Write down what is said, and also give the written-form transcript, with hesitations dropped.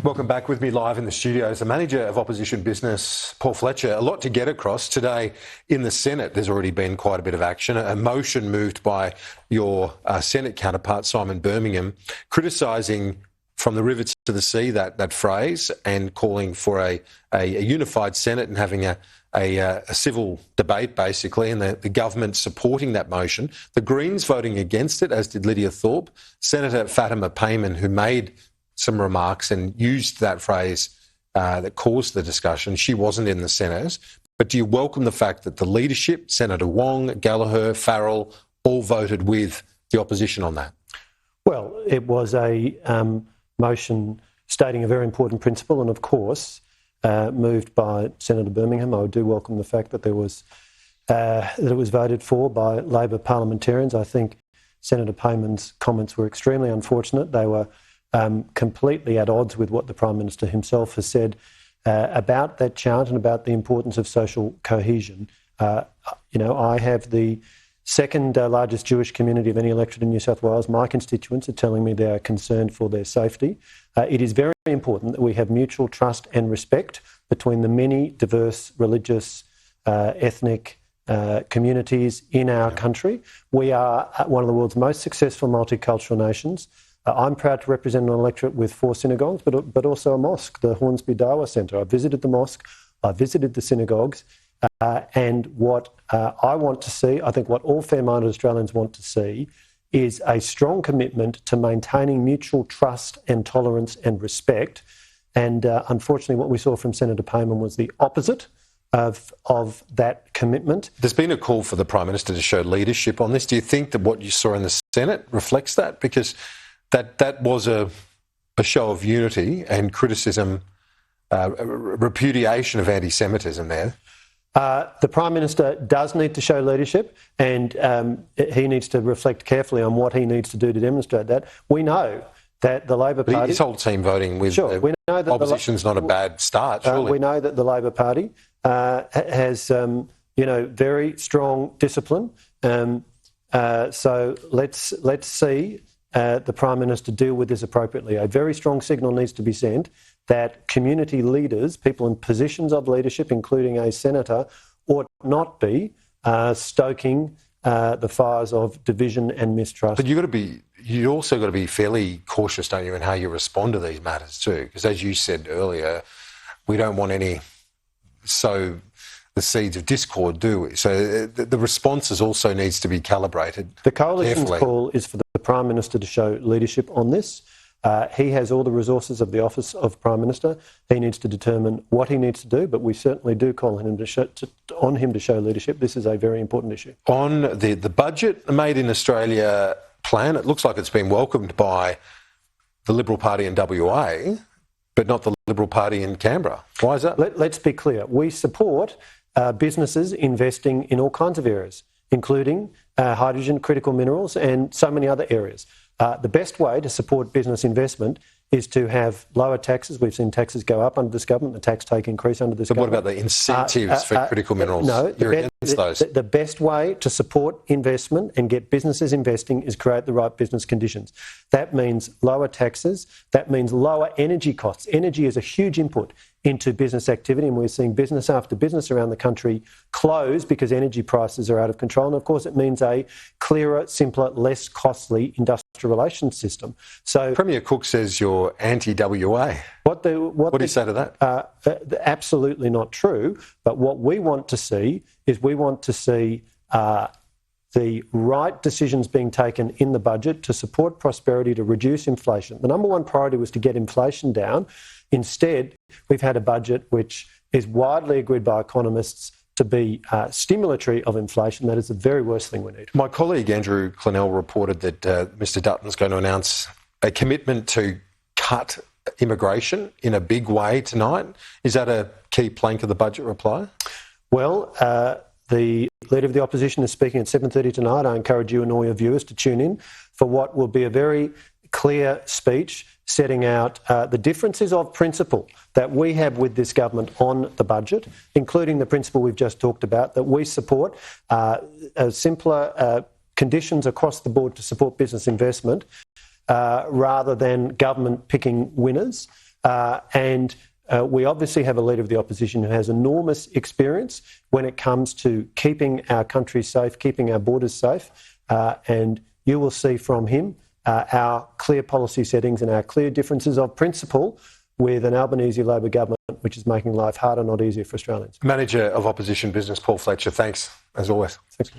Welcome back. With me live in the studio is the Manager of Opposition Business, Paul Fletcher. A lot to get across today in the Senate. There's already been quite a bit of action. A motion moved by your Senate counterpart, Simon Birmingham, criticising from the river to the sea, that phrase, and calling for a unified Senate and having a civil debate, basically, and the government supporting that motion. The Greens voting against it, as did Lydia Thorpe. Senator Fatima Payman, who made some remarks and used that phrase that caused the discussion. She wasn't in the Senate. But do you welcome the fact that the leadership, Senator Wong, Gallagher, Farrell, all voted with the opposition on that? Well, it was a motion stating a very important principle, and of course, moved by Senator Birmingham. I do welcome the fact that that it was voted for by Labor parliamentarians. I think Senator Payman's comments were extremely unfortunate. They were completely at odds with what the Prime Minister himself has said about that chant and about the importance of social cohesion. I have the second largest Jewish community of any electorate in New South Wales. My constituents are telling me they are concerned for their safety. It is very important that we have mutual trust and respect between the many diverse religious, ethnic communities in our country. We are one of the world's most successful multicultural nations. I'm proud to represent an electorate with 4 synagogues, but also a mosque, the Hornsby Dawa Centre. I visited the mosque, I visited the synagogues, and what I want to see, I think what all fair-minded Australians want to see, is a strong commitment to maintaining mutual trust and tolerance and respect. And unfortunately, what we saw from Senator Payman was the opposite of that commitment. There's been a call for the Prime Minister to show leadership on this. Do you think that what you saw in the Senate reflects that? Because that was a show of unity and criticism, repudiation of anti-Semitism there. The Prime Minister does need to show leadership, and he needs to reflect carefully on what he needs to do to demonstrate that. We know that the Labor Party... His whole team voting with we know that opposition's not a bad start, surely. We know that the Labor Party has very strong discipline. So let's see the Prime Minister deal with this appropriately. A very strong signal needs to be sent that community leaders, people in positions of leadership, including a senator, ought not be stoking the fires of division and mistrust. But you also got to be fairly cautious, don't you, in how you respond to these matters too? Because as you said earlier, we don't want any sow the seeds of discord, do we? So the responses also needs to be calibrated. The coalition's carefully. Call is for the Prime Minister to show leadership on this. He has all the resources of the Office of Prime Minister. He needs to determine what he needs to do, but we certainly do call on him to show leadership. This is a very important issue. On the budget Made in Australia plan, it looks like it's been welcomed by the Liberal Party in WA, but not the Liberal Party in Canberra. Why is that? Let's be clear. We support businesses investing in all kinds of areas, including hydrogen, critical minerals, and so many other areas. The best way to support business investment is to have lower taxes. We've seen taxes go up under this government, the tax take increase under this government. But what about the incentives for critical minerals? No, You're against those. The best way to support investment and get businesses investing is create the right business conditions. That means lower taxes. That means lower energy costs. Energy is a huge input into business activity, and we're seeing business after business around the country close because energy prices are out of control. And of course, it means a clearer, simpler, less costly industrial relations system. So Premier Cook says you're anti-WA. What do you say to that? Absolutely not true. But what we want to see is the right decisions being taken in the budget to support prosperity, to reduce inflation. The number one priority was to get inflation down. Instead, we've had a budget which is widely agreed by economists to be stimulatory of inflation. That is the very worst thing we need. My colleague Andrew Clennell reported that Mr Dutton's going to announce a commitment to cut immigration in a big way tonight. Is that a key plank of the budget reply? Well, the Leader of the Opposition is speaking at 7:30 tonight. I encourage you and all your viewers to tune in for what will be a very clear speech setting out the differences of principle that we have with this government on the budget, including the principle we've just talked about, that we support simpler conditions across the board to support business investment rather than government picking winners. and we obviously have a leader of the opposition who has enormous experience when it comes to keeping our country safe, keeping our borders safe, and you will see from him our clear policy settings and our clear differences of principle with an Albanese Labor government which is making life harder, not easier for Australians. Manager of Opposition Business, Paul Fletcher, thanks as always. Thanks.